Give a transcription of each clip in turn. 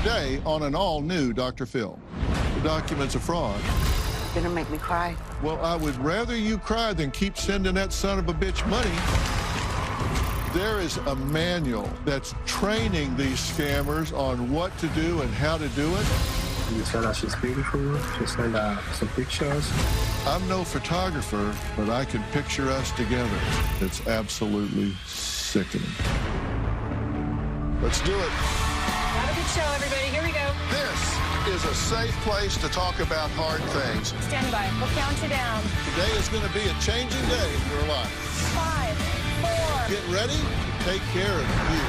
Today on an all-new Dr. Phil. The document's a fraud. Gonna make me cry. Well, I would rather you cry than keep sending that son of a bitch money. There is a manual that's training these scammers on what to do and how to do it. You said that she's beautiful. She sent some pictures. I'm no photographer, but I can picture us together. It's absolutely sickening. Let's do it. Have a good show, everybody. Here we go. This is a safe place to talk about hard things. Stand by. We'll count you down. Today is going to be a changing day in your life. 5, 4. Get ready to take care of you.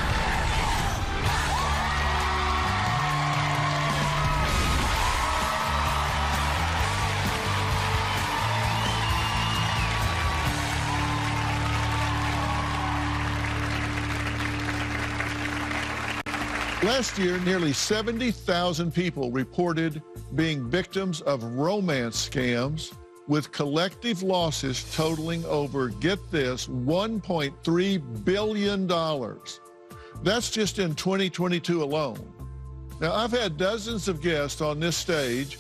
Last year, nearly 70,000 people reported being victims of romance scams with collective losses totaling over, get this, $1.3 billion. That's just in 2022 alone. Now, I've had dozens of guests on this stage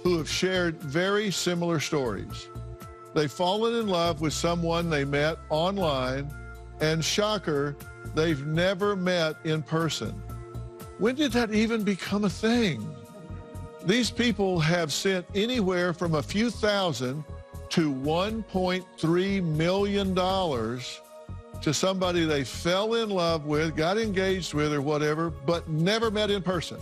who have shared very similar stories. They've fallen in love with someone they met online, and shocker, they've never met in person. When did that even become a thing? These people have sent anywhere from a few thousand to $1.3 million to somebody they fell in love with, got engaged with or whatever, but never met in person.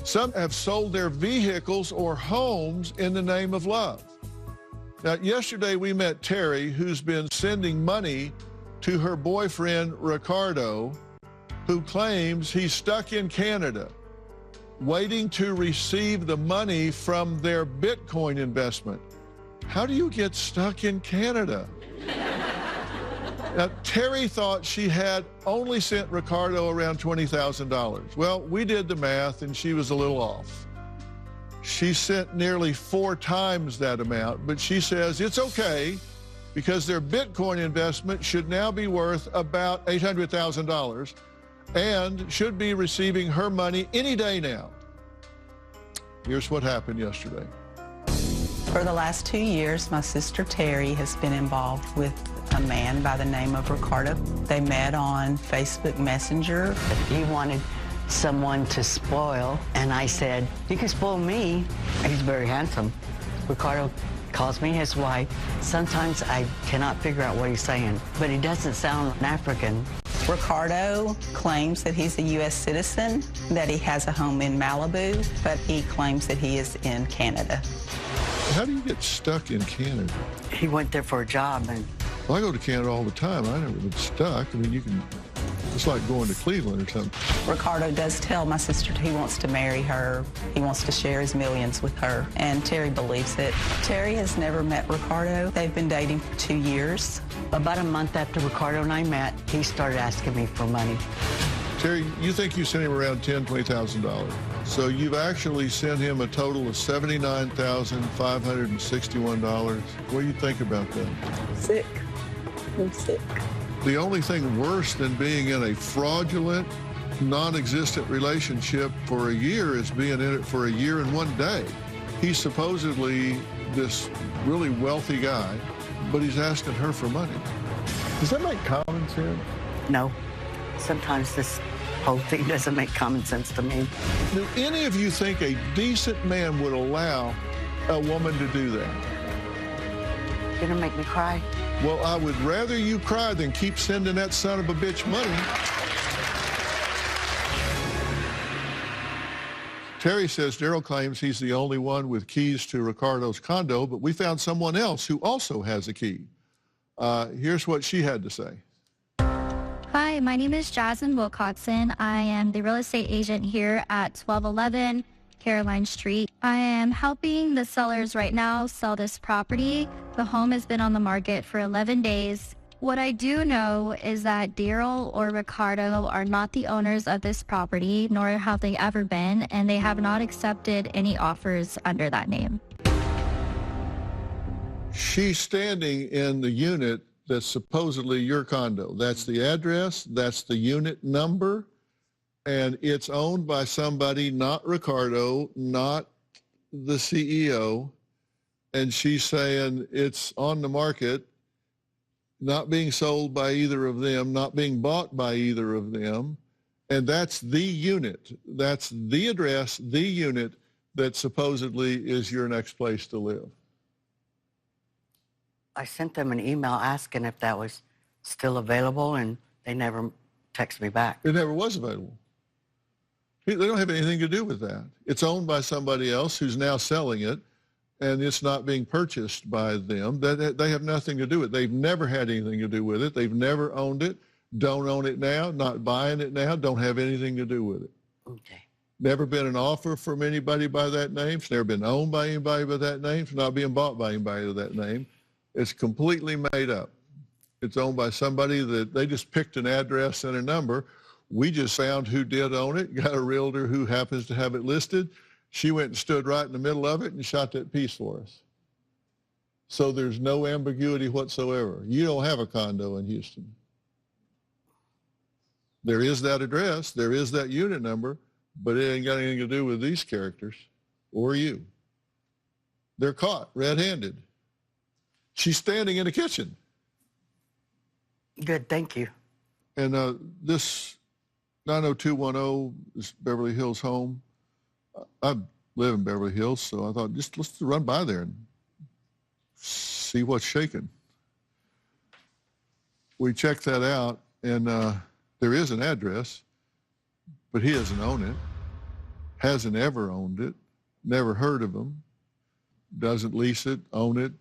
Some have sold their vehicles or homes in the name of love. Now, yesterday we met Terri, who's been sending money to her boyfriend, Ricardo, who claims he's stuck in Canada, waiting to receive the money from their Bitcoin investment. How do you get stuck in Canada? Now, Terri thought she had only sent Ricardo around $20,000. Well, we did the math, and she was a little off. She sent nearly 4 times that amount, but she says it's okay because their Bitcoin investment should now be worth about $800,000 and should be receiving her money any day now. Here's what happened yesterday. For the last 2 years, my sister Terri has been involved with a man by the name of Ricardo. They met on Facebook Messenger. He wanted someone to spoil, and I said, you can spoil me. He's very handsome. Ricardo calls me his wife. Sometimes I cannot figure out what he's saying, but he doesn't sound African. Ricardo claims that he's a U.S. citizen, that he has a home in Malibu, but he claims that he is in Canada. How do you get stuck in Canada? He went there for a job, and Well, I go to Canada all the time. I never been stuck. I mean, it's like going to Cleveland or something. Ricardo does tell my sister he wants to marry her. He wants to share his millions with her, and Terri believes it. Terri has never met Ricardo. They've been dating for 2 years. about a month after Ricardo and I met, he started asking me for money. Terri, you think you sent him around $10,000, $20,000. So you've actually sent him a total of $79,561. What do you think about that? Sick. I'm sick. The only thing worse than being in a fraudulent, non-existent relationship for a year is being in it for a year and 1 day. He's supposedly this really wealthy guy, but he's asking her for money. Does that make common sense? No. Sometimes this whole thing doesn't make common sense to me. Do any of you think a decent man would allow a woman to do that? You're gonna make me cry. Well, I would rather you cry than keep sending that son of a bitch money. Terri says Daryl claims he's the only one with keys to Ricardo's condo, but we found someone else who also has a key. Here's what she had to say. Hi, my name is Jasmine Wilcoxon. I am the real estate agent here at 1211 Caroline Street. I am helping the sellers right now sell this property. The home has been on the market for 11 days. What I do know is that Daryl or Ricardo are not the owners of this property, nor have they ever been, and they have not accepted any offers under that name. She's standing in the unit that's supposedly your condo. That's the address, that's the unit number. and it's owned by somebody, not Ricardo, not the CEO, and she's saying it's on the market, not being sold by either of them, not being bought by either of them, and that's the unit, that's the address, the unit that supposedly is your next place to live. I sent them an email asking if that was still available, and they never texted me back. It never was available. They don't have anything to do with that. It's owned by somebody else who's now selling it, and it's not being purchased by them. They have nothing to do with it. They've never had anything to do with it. They've never owned it, don't own it now, not buying it now, don't have anything to do with it. Okay. Never been an offer from anybody by that name. It's never been owned by anybody by that name. It's not being bought by anybody with that name. It's completely made up. It's owned by somebody that they just picked an address and a number. We just found who did own it, got a realtor who happens to have it listed. She went and stood right in the middle of it and shot that piece for us. So there's no ambiguity whatsoever. You don't have a condo in Houston. There is that address, there is that unit number, but it ain't got anything to do with these characters or you. They're caught red-handed. She's standing in the kitchen. Good, thank you. And this 90210 is Beverly Hills home. I live in Beverly Hills, so I thought let's run by there and see what's shaking. We checked that out, and there is an address, but he doesn't own it, hasn't ever owned it, never heard of him, doesn't lease it, own it,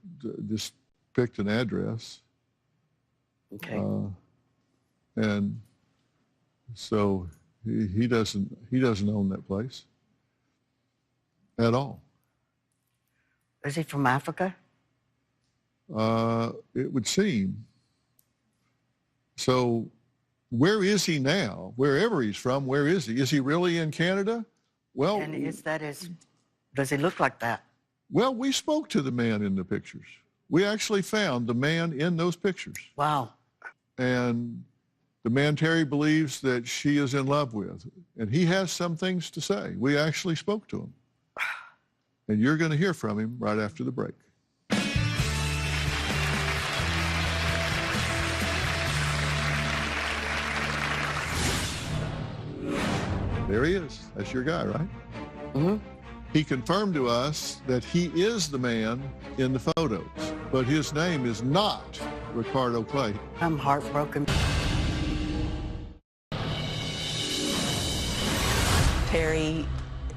just picked an address. Okay. And so he doesn't own that place at all. Is he from Africa? It would seem. So where is he now? Wherever he's from, where is he? Is he really in Canada? Well, And does he look like that? well, we spoke to the man in the pictures. We actually found the man in those pictures. Wow. And the man Terri believes that she is in love with. And he has some things to say. We actually spoke to him. And you're going to hear from him right after the break. There he is. That's your guy, right? Mm-hmm. He confirmed to us that he is the man in the photos, but his name is not Ricardo Clay. I'm heartbroken. Terri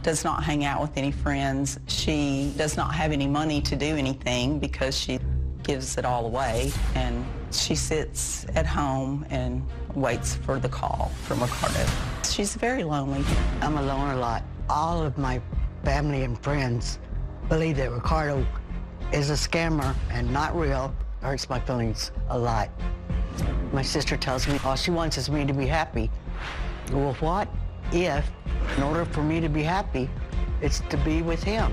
does not hang out with any friends. She does not have any money to do anything because she gives it all away. And she sits at home and waits for the call from Ricardo. She's very lonely. I'm alone a lot. All of my family and friends believe that Ricardo is a scammer and not real. Hurts my feelings a lot. My sister tells me all she wants is me to be happy. Well, what if, in order for me to be happy, it's to be with him?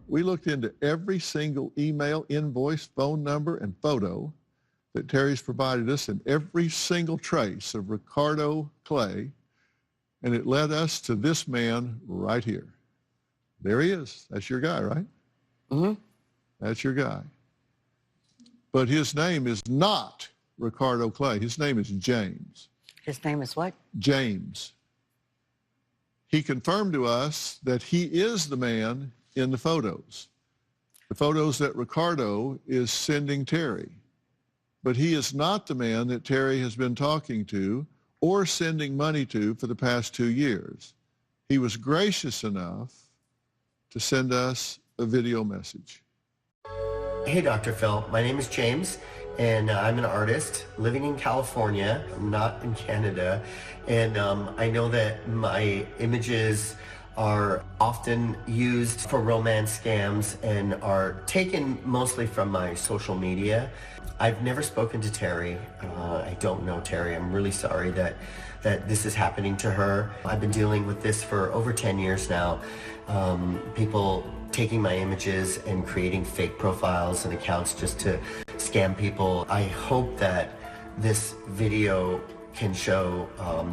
We looked into every single email, invoice, phone number, and photo that Terri's provided us, and every single trace of Ricardo Clay, and it led us to this man right here. There he is. That's your guy, right? Mm-hmm. That's your guy. But his name is not Ricardo Clay. His name is James. His name is what? James. He confirmed to us that he is the man in the photos that Ricardo is sending Terri. But he is not the man that Terri has been talking to or sending money to for the past 2 years. He was gracious enough to send us a video message. Hey, Dr. Phil. My name is James, and I'm an artist living in California. I'm not in Canada. And I know that my images are often used for romance scams and are taken mostly from my social media. I've never spoken to Terri. I don't know Terri. I'm really sorry that this is happening to her. I've been dealing with this for over 10 years now. People taking my images and creating fake profiles and accounts just to scam people. I hope that this video can show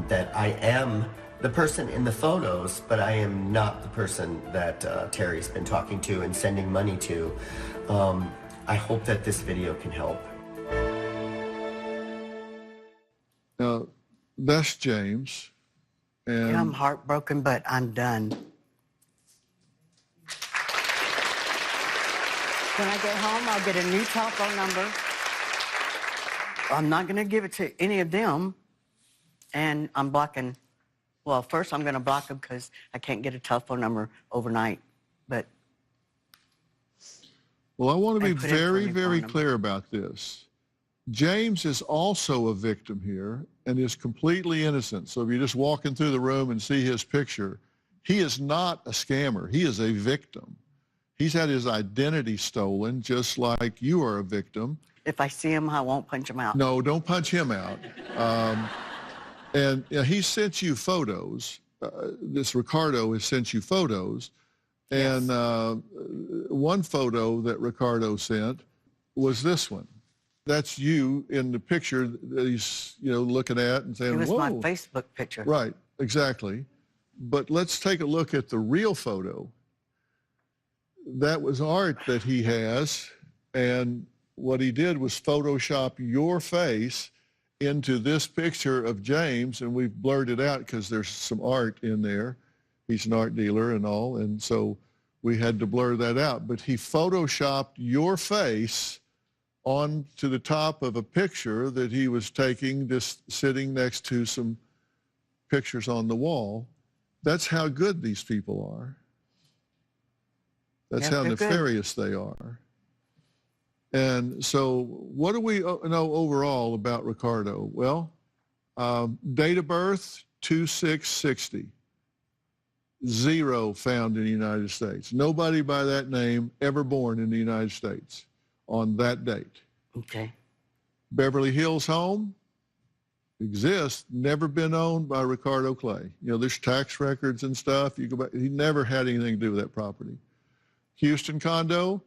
that I am the person in the photos, but I am not the person that Terry's been talking to and sending money to. I hope that this video can help. Now, that's James. And Yeah, I'm heartbroken, but I'm done. When I get home, I'll get a new telephone number. I'm not going to give it to any of them. And I'm blocking. Well, first I'm going to block them because I can't get a telephone number overnight. But well, I want to be put in very, 24 very numbers. clear about this. James is also a victim here and is completely innocent. So if you're just walking through the room and see his picture, he is not a scammer. He is a victim. He's had his identity stolen, just like you are a victim. if I see him, I won't punch him out. No, don't punch him out. And he sent you photos. This Ricardo has sent you photos. And one photo that Ricardo sent was this one. That's you in the picture that he's, looking at and saying, It was whoa. my Facebook picture. Right, exactly. But let's take a look at the real photo. That was art that he has, and what he did was Photoshop your face into this picture of James, and we've blurred it out because there's some art in there. He's an art dealer and all, and so we had to blur that out. But he Photoshopped your face onto the top of a picture that he was taking, just sitting next to some pictures on the wall. That's how good these people are. That's how nefarious they are. And so what do we know overall about Ricardo? Well, date of birth, 2660. 0 found in the United States. Nobody by that name ever born in the United States on that date. Okay. Beverly Hills home exists, never been owned by Ricardo Clay. There's tax records and stuff. You go back, he never had anything to do with that property. Houston condo,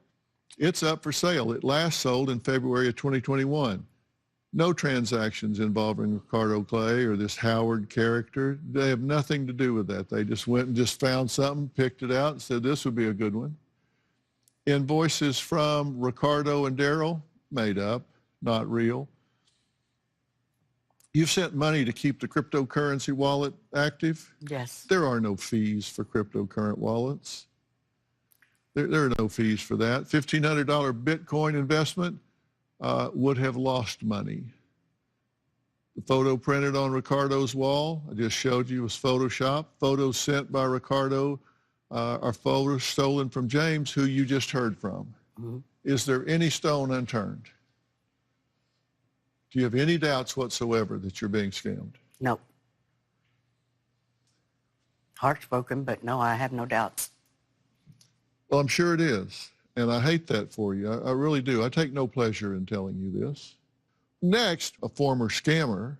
it's up for sale. It last sold in February of 2021. No transactions involving Ricardo Clay or this Howard character. They have nothing to do with that. They just went and just found something, picked it out, and said this would be a good one. Invoices from Ricardo and Daryl, made up, not real. You've sent money to keep the cryptocurrency wallet active? Yes. There are no fees for cryptocurrency wallets. There are no fees for that. $1,500 Bitcoin investment would have lost money. The photo printed on Ricardo's wall, I just showed you, was Photoshopped. Photos sent by Ricardo are photos stolen from James, who you just heard from. Mm-hmm. Is there any stone unturned? Do you have any doubts whatsoever that you're being scammed? No. Heartbroken, but no, I have no doubts. Well, I'm sure it is, and I hate that for you. I really do. I take no pleasure in telling you this. Next, a former scammer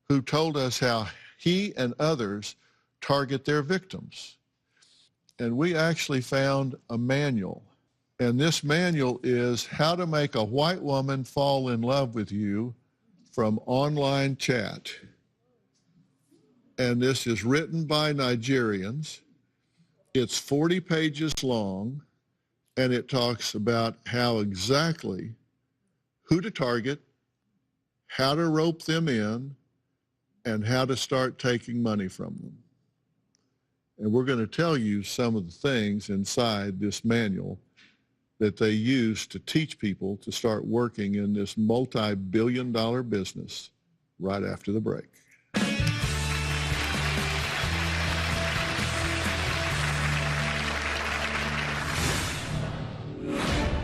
who told us how he and others target their victims. And we actually found a manual. And this manual is how to make a white woman fall in love with you from online chat. And this is written by Nigerians. It's 40 pages long, and it talks about how exactly, who to target, how to rope them in, and how to start taking money from them. And we're going to tell you some of the things inside this manual that they use to teach people to start working in this multi-billion-dollar business right after the break.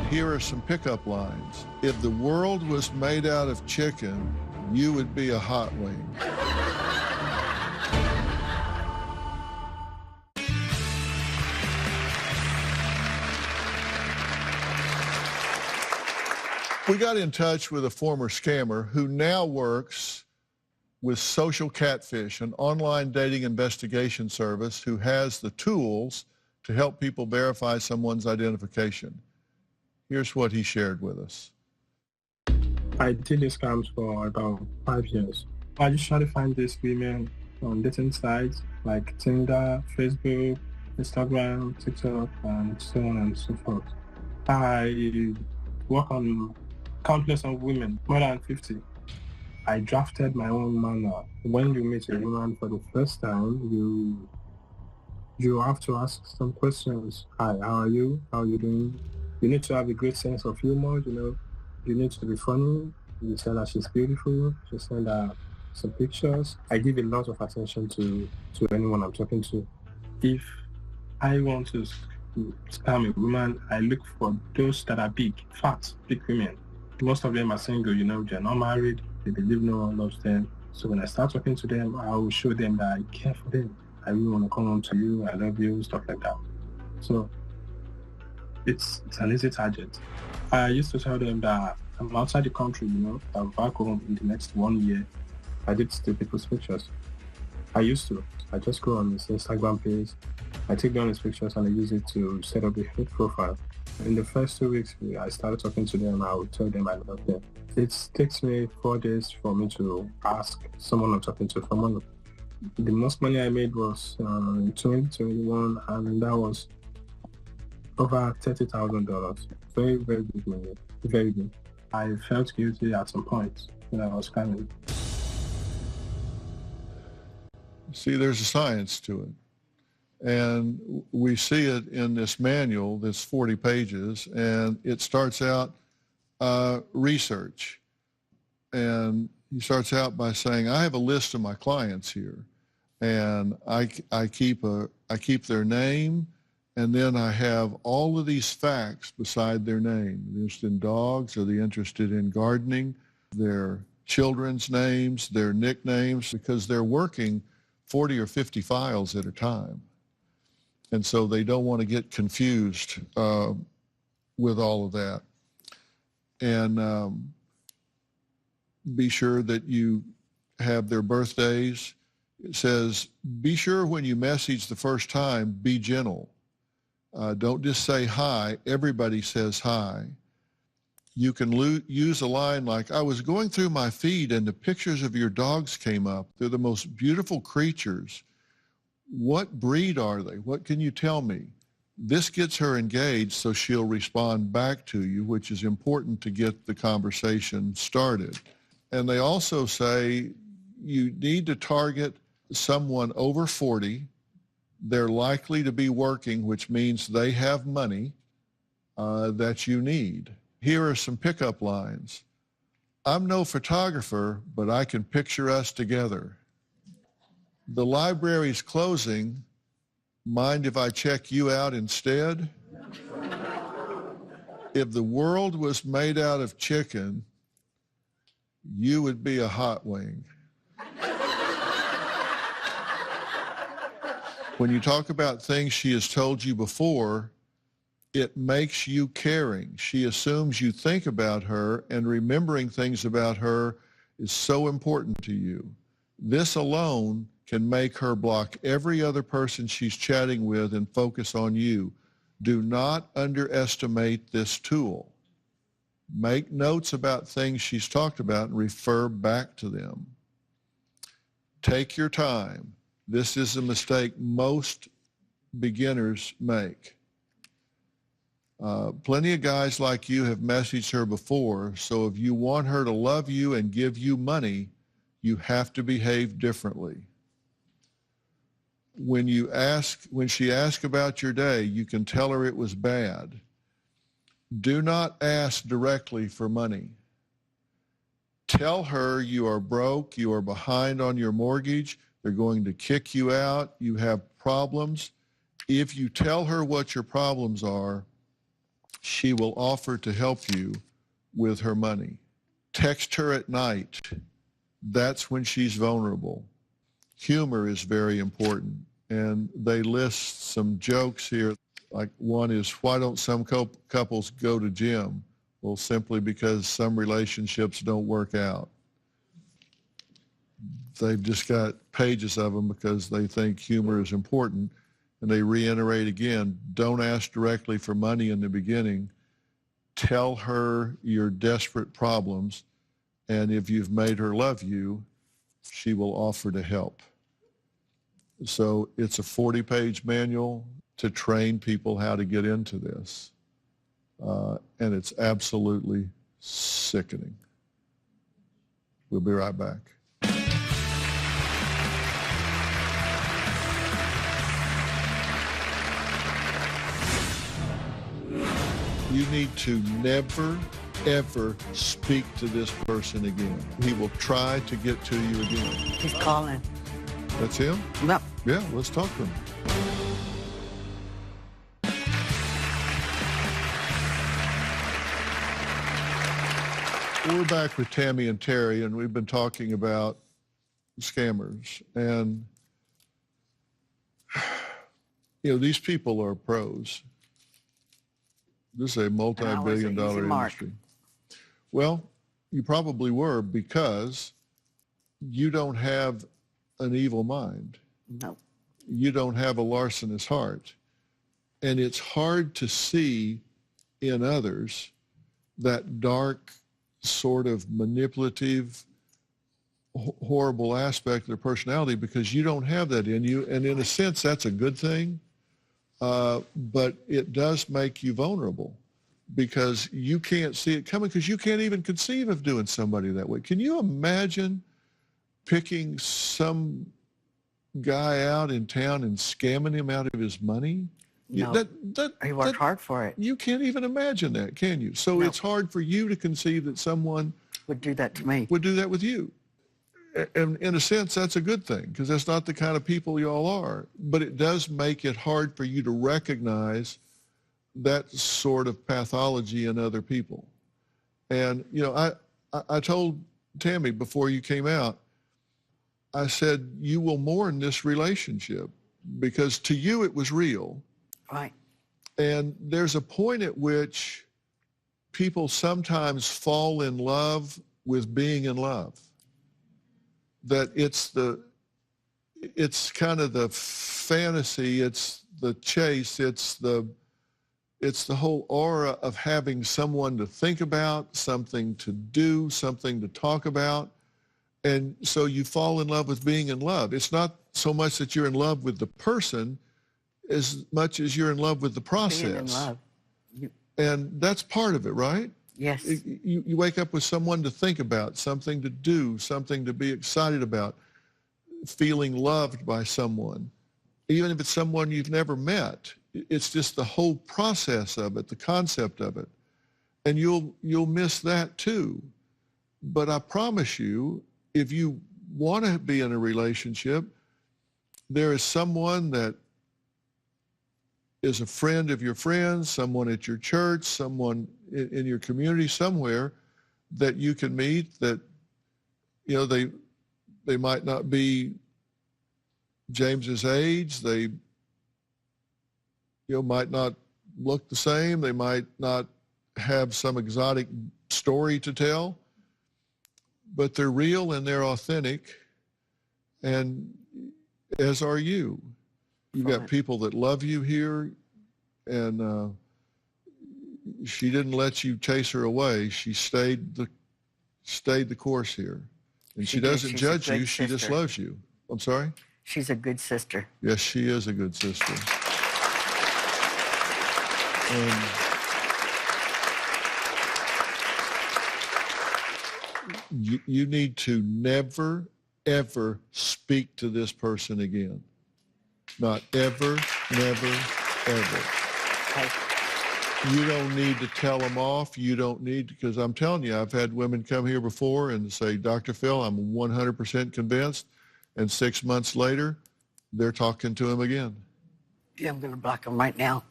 Here are some pickup lines. If the world was made out of chicken, you would be a hot wing. We got in touch with a former scammer who now works with Social Catfish, an online dating investigation service who has the tools to help people verify someone's identification. Here's what he shared with us. I did these scams for about 5 years. I just try to find these women on dating sites like Tinder, Facebook, Instagram, TikTok, and so on and so forth. I work on countless of women, more than 50. I drafted my own manual. When you meet a woman for the first time, you have to ask some questions. Hi, how are you? How are you doing? You need to have a great sense of humor, you know. You need to be funny. You tell her she's beautiful. You send her some pictures. I give a lot of attention to anyone I'm talking to. If I want to scam a woman, I look for those that are big, fat, big women. Most of them are single, you know, they're not married. They believe no one loves them. So when I start talking to them, I will show them that I care for them. I really want to come home to you. I love you, stuff like that. So it's an easy target. I used to tell them that I'm outside the country, you know, I'm back home in the next 1 year. I did steal people's pictures. I used to. I just go on his Instagram page. I take down his pictures and I use it to set up a fake profile. In the first 2 weeks, I started talking to them. I would tell them I love them. It takes me 4 days for me to ask someone I'm talking to for money. The most money I made was in 2021, and that was over $30,000. Very, very big money. Very big. I felt guilty at some point when I was scamming. See, there's a science to it. And we see it in this manual that's 40 pages, and it starts out research. And he starts out by saying, I have a list of my clients here, and I keep their name, and then I have all of these facts beside their name. They're interested in dogs, are they interested in gardening, their children's names, their nicknames, because they're working 40 or 50 files at a time. And so they don't want to get confused with all of that. And be sure that you have their birthdays. It says, be sure when you message the first time, be gentle. Don't just say hi. Everybody says hi. You can use a line like, I was going through my feed and the pictures of your dogs came up. They're the most beautiful creatures. What breed are they? What can you tell me? This gets her engaged, so she'll respond back to you, which is important to get the conversation started. And they also say you need to target someone over 40. They're likely to be working, which means they have money that you need. Here are some pickup lines. I'm no photographer, but I can picture us together. The library's closing. Mind if I check you out instead? If the world was made out of chicken, you would be a hot wing. When you talk about things she has told you before, it makes you caring. She assumes you think about her, and remembering things about her is so important to you. This alone can make her block every other person she's chatting with and focus on you. Do not underestimate this tool. Make notes about things she's talked about and refer back to them. Take your time. This is a mistake most beginners make. Plenty of guys like you have messaged her before, so if you want her to love you and give you money, you have to behave differently. When she asks about your day, you can tell her it was bad. Do not ask directly for money. Tell her you are broke, you are behind on your mortgage, they're going to kick you out, you have problems. If you tell her what your problems are, she will offer to help you with her money. Text her at night. That's when she's vulnerable. Humor is very important. And they list some jokes here. Like one is, why don't some couples go to gym? Well, simply because some relationships don't work out. They've just got pages of them because they think humor is important. And they reiterate again, don't ask directly for money in the beginning. Tell her your desperate problems. And if you've made her love you, she will offer to help. So it's a 40-page manual to train people how to get into this. And it's absolutely sickening. We'll be right back. You need to never, ever speak to this person again. He will try to get to you again. He's calling. That's him? Yep. Yeah, let's talk to him. We're back with Tammy and Terry, and we've been talking about scammers. And, you know, these people are pros. This is a multi-billion-dollar industry. Well, you probably were, because you don't have an evil mind. No. You don't have a larcenous heart. And it's hard to see in others that dark, sort of manipulative, horrible aspect of their personality, because you don't have that in you. And in a sense, that's a good thing. But it does make you vulnerable, because you can't see it coming, because you can't even conceive of doing somebody that way. Can you imagine picking some guy out in town and scamming him out of his money? No. He worked hard for it. You can't even imagine that, can you? So No. it's hard for you to conceive that someone Would do that to me. would do that with you. And in a sense, that's a good thing, because that's not the kind of people y'all are. But it does make it hard for you to recognize that sort of pathology in other people. And, you know, I told Tammy before you came out, I said, you will mourn this relationship, because to you it was real. Right. And there's a point at which people sometimes fall in love with being in love. That it's kind of the fantasy, it's the chase, it's the whole aura of having someone to think about, something to do, something to talk about. And so you fall in love with being in love. It's not so much that you're in love with the person as much as you're in love with the process. Being in love. And that's part of it, right? Yes. You wake up with someone to think about, something to do, something to be excited about, feeling loved by someone. Even if it's someone you've never met, it's just the whole process of it, the concept of it. And you'll miss that too. But I promise you, if you want to be in a relationship, there is someone that is a friend of your friends, someone at your church, someone in your community somewhere that you can meet that, you know, they might not be James's age. They, you know, might not look the same. They might not have some exotic story to tell, but they're real and they're authentic, and as are you. You've got people that love you here, and she didn't let you chase her away. She stayed the course here. And she doesn't judge you, she just loves you. I'm sorry? She's a good sister. Yes, she is a good sister. And you need to never, ever speak to this person again. Not ever, never, ever. Okay. You don't need to tell them off. You don't need to, because I'm telling you, I've had women come here before and say, Dr. Phil, I'm 100% convinced. And 6 months later, they're talking to him again. Yeah, I'm going to block him right now.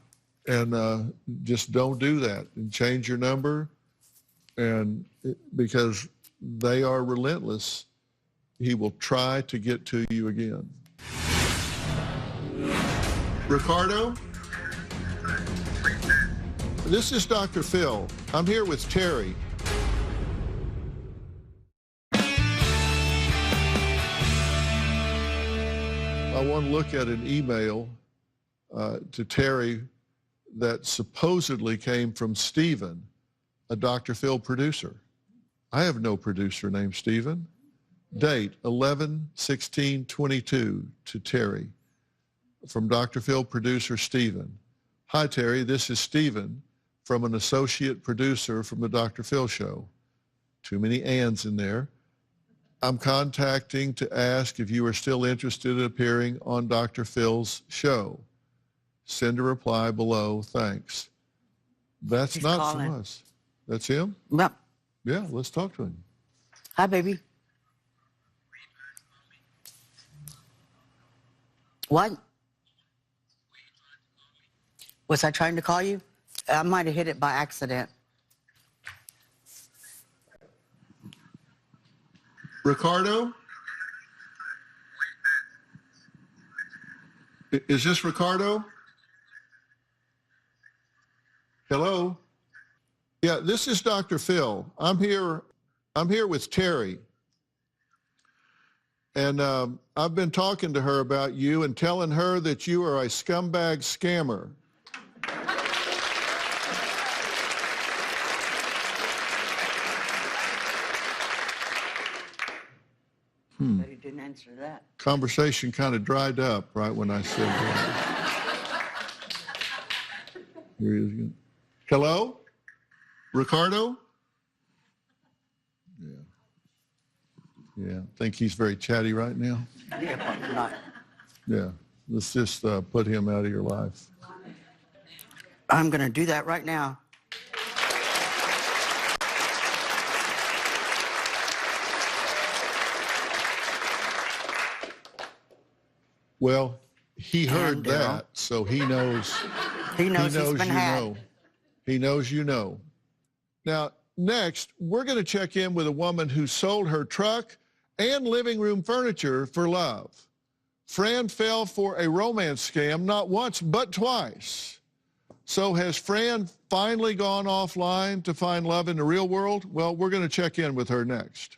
And just don't do that, and change your number. And because they are relentless, he will try to get to you again. Ricardo? This is Dr. Phil. I'm here with Terri. I want to look at an email to Terri that supposedly came from Stephen, a Dr. Phil producer. I have no producer named Stephen. Date 11/16/22 to Terri. From Dr. Phil, producer Stephen. Hi, Terri. This is Stephen from an associate producer from the Dr. Phil show. Too many ands in there. I'm contacting to ask if you are still interested in appearing on Dr. Phil's show. Send a reply below. Thanks. That's He's not calling. from us. That's him? Yep. Yeah, let's talk to him. Hi, baby. What? Was I trying to call you? I might have hit it by accident. Ricardo? Is this Ricardo? Hello? Yeah, this is Dr. Phil. I'm here with Terri. And I've been talking to her about you and telling her that you are a scumbag scammer. But he didn't answer that. Conversation kind of dried up right when I said that. Here he is again. Hello? Ricardo? Yeah. Yeah, think he's very chatty right now? Yeah, probably not. Yeah, let's just put him out of your life. I'm going to do that right now. Well, he heard And, that, so he knows. He knows he's you been had. know. He knows you know. Now, next, we're going to check in with a woman who sold her truck and living room furniture for love. Fran fell for a romance scam not once, but twice. So has Fran finally gone offline to find love in the real world? Well, we're going to check in with her next.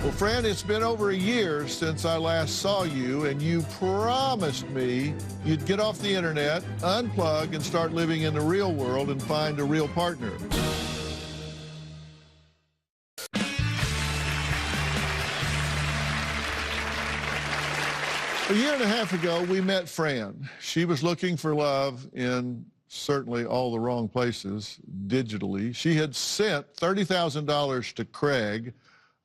Well, Fran, it's been over a year since I last saw you, and you promised me you'd get off the internet, unplug, and start living in the real world and find a real partner. A year and a half ago, we met Fran. She was looking for love in certainly all the wrong places digitally. She had sent $30,000 to Craig,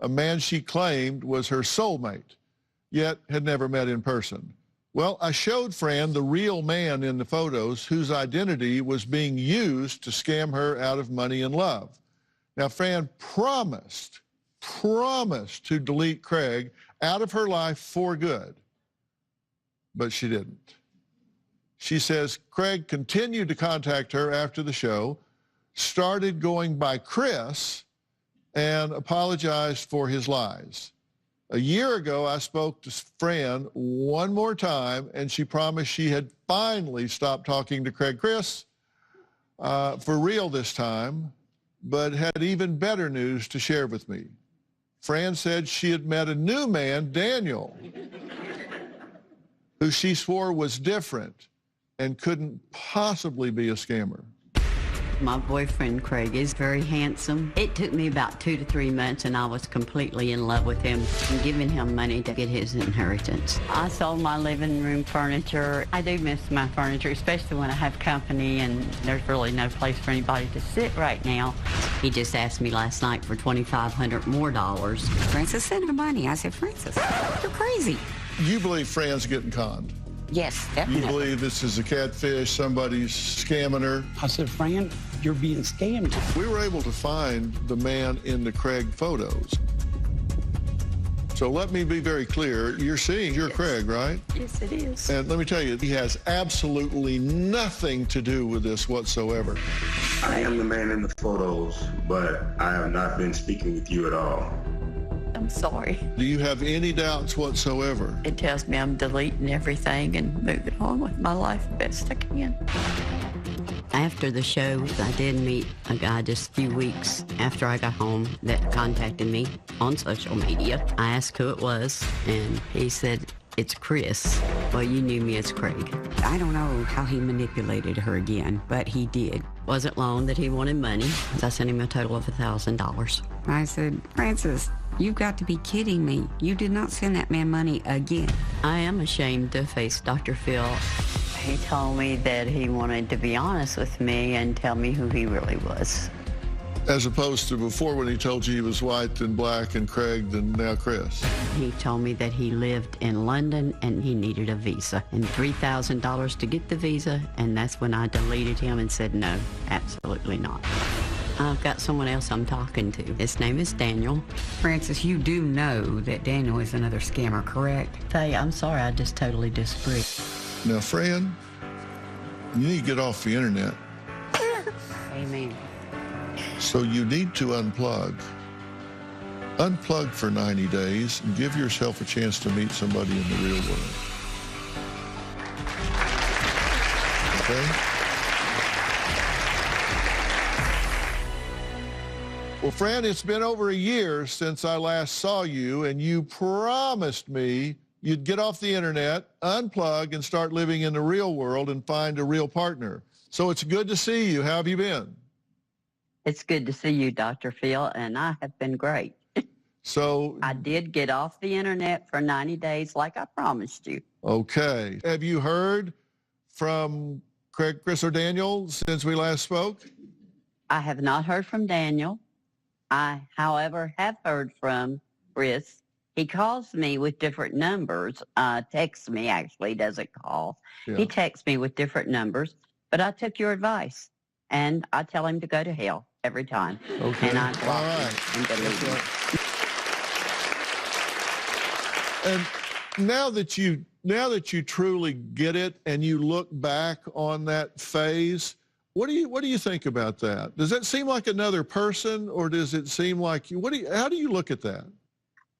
a man she claimed was her soulmate, yet had never met in person. Well, I showed Fran the real man in the photos whose identity was being used to scam her out of money and love. Now, Fran promised to delete Craig out of her life for good, but she didn't. She says Craig continued to contact her after the show, started going by Chris, and apologized for his lies. A year ago, I spoke to Fran one more time, and she promised she had finally stopped talking to Craig Chris for real this time, but had even better news to share with me. Fran said she had met a new man, Daniel, who she swore was different and couldn't possibly be a scammer. My boyfriend, Craig, is very handsome. It took me about 2 to 3 months, and I was completely in love with him and giving him money to get his inheritance. I sold my living room furniture. I do miss my furniture, especially when I have company and there's really no place for anybody to sit right now. He just asked me last night for $2,500 more. Francis, send her money. I said, Francis, you're crazy. You believe Fran's getting conned? Yes, You definitely. believe this is a catfish, somebody's scamming her? I said, Fran, you're being scammed. We were able to find the man in the Craig photos. So let me be very clear. You're seeing your Craig, right? Yes, it is. And let me tell you, he has absolutely nothing to do with this whatsoever. I am the man in the photos, but I have not been speaking with you at all. I'm sorry. Do you have any doubts whatsoever? It tells me I'm deleting everything and moving on with my life best I can. After the show, I did meet a guy just a few weeks after I got home that contacted me on social media. I asked who it was, and he said, it's Chris. Well, you knew me as Craig. I don't know how he manipulated her again, but he did. Wasn't long that he wanted money. I sent him a total of $1,000. I said, Francis, you've got to be kidding me. You did not send that man money again. I am ashamed to face Dr. Phil. He told me that he wanted to be honest with me and tell me who he really was. As opposed to before when he told you he was white, then black, and Craig, then now Chris. He told me that he lived in London and he needed a visa and $3,000 to get the visa, and that's when I deleted him and said, no, absolutely not. I've got someone else I'm talking to. His name is Daniel. Francis, you do know that Daniel is another scammer, correct? Faye, I'm sorry, I just totally disagree. Now, Fran, you need to get off the internet. Amen. So you need to unplug. Unplug for 90 days and give yourself a chance to meet somebody in the real world. Okay? Well, Fran, it's been over a year since I last saw you, and you promised me you'd get off the internet, unplug, and start living in the real world and find a real partner. So it's good to see you. How have you been? It's good to see you, Dr. Phil, and I have been great. So I did get off the internet for 90 days like I promised you. Okay. Have you heard from Craig, Chris, or Daniel since we last spoke? I have not heard from Daniel. I, however, have heard from Chris. He calls me with different numbers, texts me, actually, doesn't call. Yeah. He texts me with different numbers, but I took your advice, and I tell him to go to hell every time. Okay. And I block All right. him and delete him. And now that you truly get it and you look back on that phase, what do you think about that? Does that seem like another person, or does it seem like you? How do you look at that?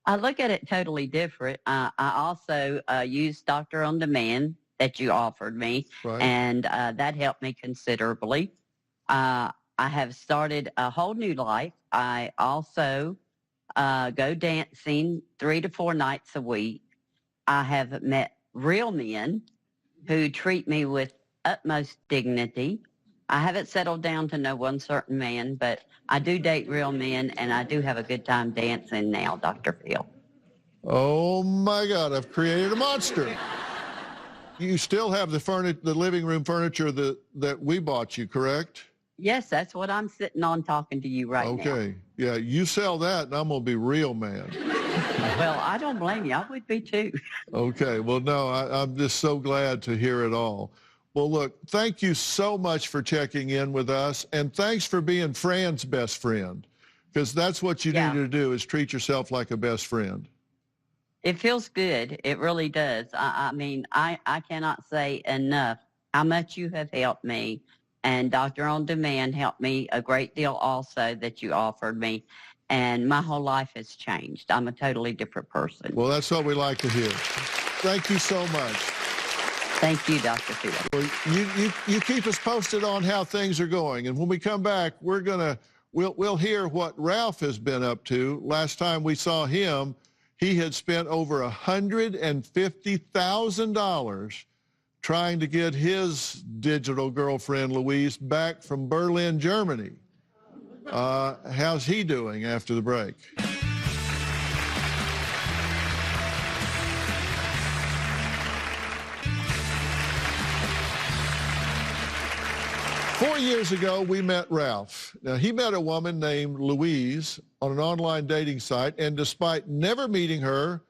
I look at it totally different. I also used Doctor on Demand that you offered me, Right. and that helped me considerably. I have started a whole new life. I also go dancing 3 to 4 nights a week. I have met real men who treat me with utmost dignity. I haven't settled down to no one certain man, but I do date real men, and I do have a good time dancing now, Dr. Phil. Oh my God, I've created a monster. You still have the living room furniture that we bought you, correct? Yes, that's what I'm sitting on talking to you right now. Okay. Yeah, you sell that and I'm going to be real mad. Well, I don't blame you. I would be too. Okay. Well, no, I'm just so glad to hear it all. Well, look, thank you so much for checking in with us, and thanks for being Fran's best friend, because that's what you need to do, is treat yourself like a best friend. It feels good. It really does. I mean, I cannot say enough how much you have helped me, and Doctor on Demand helped me a great deal also that you offered me, and my whole life has changed. I'm a totally different person. Well, that's what we like to hear. Thank you so much. Thank you, Dr. Phil. Well, you keep us posted on how things are going, and when we come back, we'll hear what Ralph has been up to. Last time we saw him, he had spent over $150,000 trying to get his digital girlfriend Louise back from Berlin, Germany. How's he doing after the break? 4 years ago, we met Ralph. Now, he met a woman named Louise on an online dating site, and despite never meeting her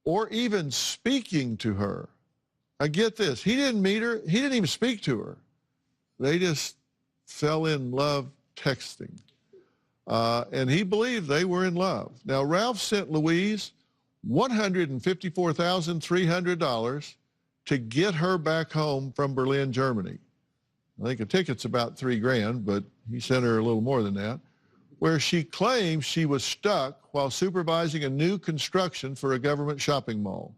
or even speaking to her, I get this, he didn't meet her, he didn't even speak to her. They just fell in love texting. And he believed they were in love. Now, Ralph sent Louise $154,300 to get her back home from Berlin, Germany. I think a ticket's about $3,000, but he sent her a little more than that, where she claims she was stuck while supervising a new construction for a government shopping mall.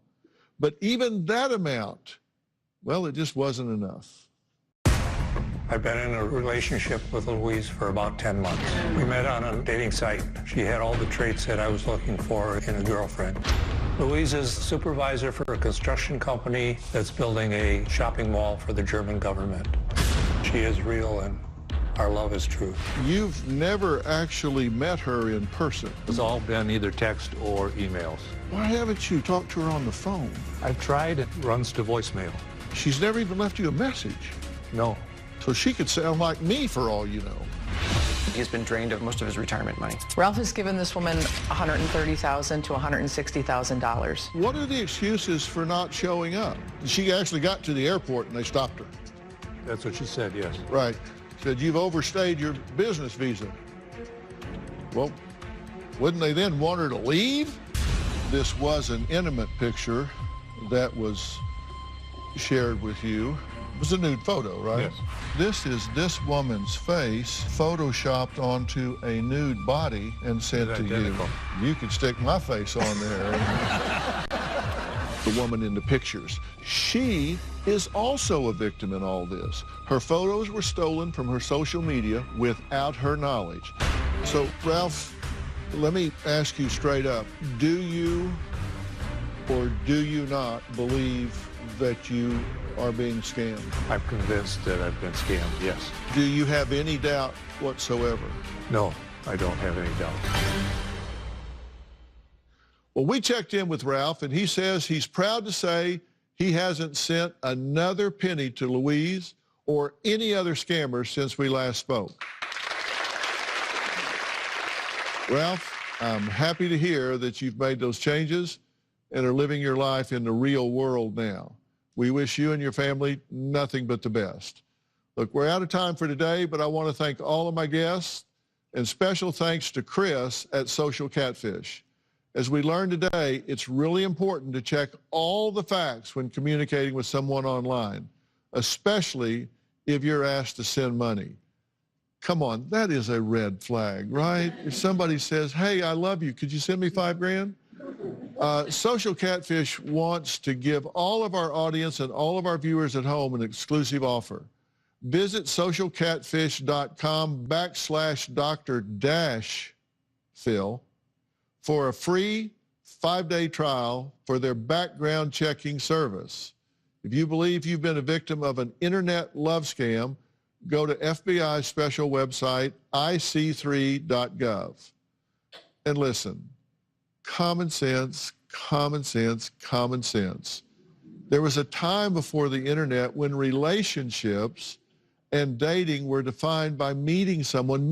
But even that amount, well, it just wasn't enough. I've been in a relationship with Louise for about 10 months. We met on a dating site. She had all the traits that I was looking for in a girlfriend. Louise is supervisor for a construction company that's building a shopping mall for the German government. She is real, and Our love is true. You've never actually met her in person. It's all been either text or emails. Why haven't you talked to her on the phone? I've tried. It runs to voicemail. She's never even left you a message. No. So she could sound like me for all you know. He's been drained of most of his retirement money. Ralph has given this woman $130,000 to $160,000. What are the excuses for not showing up? She actually got to the airport and they stopped her. That's what she said, yes. Right. Said, you've overstayed your business visa. Well, wouldn't they then want her to leave? This was an intimate picture that was shared with you. It was a nude photo, right? Yes. This is this woman's face photoshopped onto a nude body and sent to identical. you. You could stick my face on there. The woman in the pictures. She is also a victim in all this. Her photos were stolen from her social media without her knowledge. So, Ralph, let me ask you straight up. Do you or do you not believe that you are being scammed? I'm convinced that I've been scammed, yes. Do you have any doubt whatsoever? No, I don't have any doubt. Well, we checked in with Ralph, and he says he's proud to say he hasn't sent another penny to Louise or any other scammers since we last spoke. Ralph, I'm happy to hear that you've made those changes and are living your life in the real world now. We wish you and your family nothing but the best. Look, we're out of time for today, but I want to thank all of my guests, and special thanks to Chris at Social Catfish. As we learned today, it's really important to check all the facts when communicating with someone online, especially if you're asked to send money. Come on, that is a red flag, right? If somebody says, hey, I love you, could you send me $5,000? Social Catfish wants to give all of our audience and all of our viewers at home an exclusive offer. Visit socialcatfish.com/Dr-Phil for a free 5-day trial for their background checking service. If you believe you've been a victim of an internet love scam, go to FBI's special website, ic3.gov. And listen, common sense, common sense, common sense. There was a time before the internet when relationships and dating were defined by meeting someone.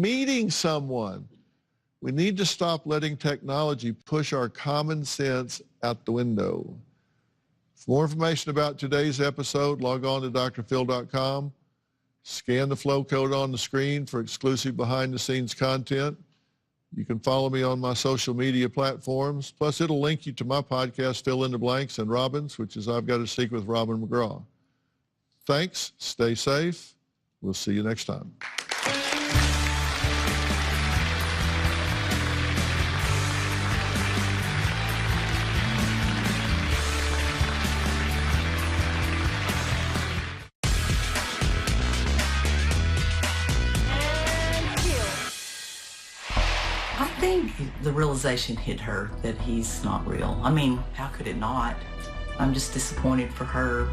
We need to stop letting technology push our common sense out the window. For more information about today's episode, log on to drphil.com. Scan the flow code on the screen for exclusive behind-the-scenes content. You can follow me on my social media platforms. Plus, it'll link you to my podcast, Fill in the Blanks, and Robin's, which is I've Got to Speak with Robin McGraw. Thanks. Stay safe. We'll see you next time. I think the realization hit her that he's not real. I mean, how could it not? I'm just disappointed for her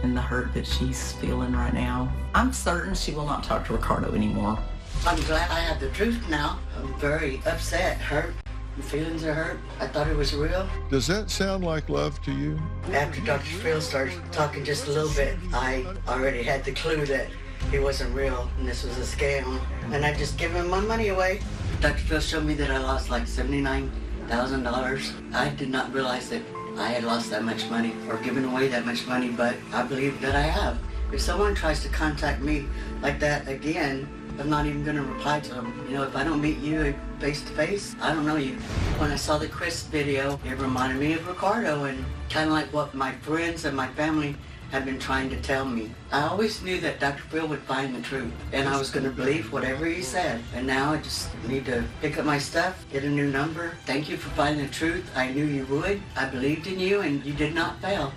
and the hurt that she's feeling right now. I'm certain she will not talk to Ricardo anymore. I'm glad I have the truth now. I'm very upset, hurt. My feelings are hurt. I thought it was real. Does that sound like love to you? After Dr. Phil started talking just a little bit, I already had the clue that it wasn't real and this was a scam. And I just gave him my money away. Dr. Phil showed me that I lost like $79,000. I did not realize that I had lost that much money or given away that much money, but I believe that I have. If someone tries to contact me like that again, I'm not even going to reply to them. You know, if I don't meet you face to face, I don't know you. When I saw the Chris video, it reminded me of Ricardo and kind of like what my friends and my family have been trying to tell me. I always knew that Dr. Phil would find the truth, and I was going to believe whatever he said. And now I just need to pick up my stuff, get a new number. Thank you for finding the truth. I knew you would. I believed in you, and you did not fail.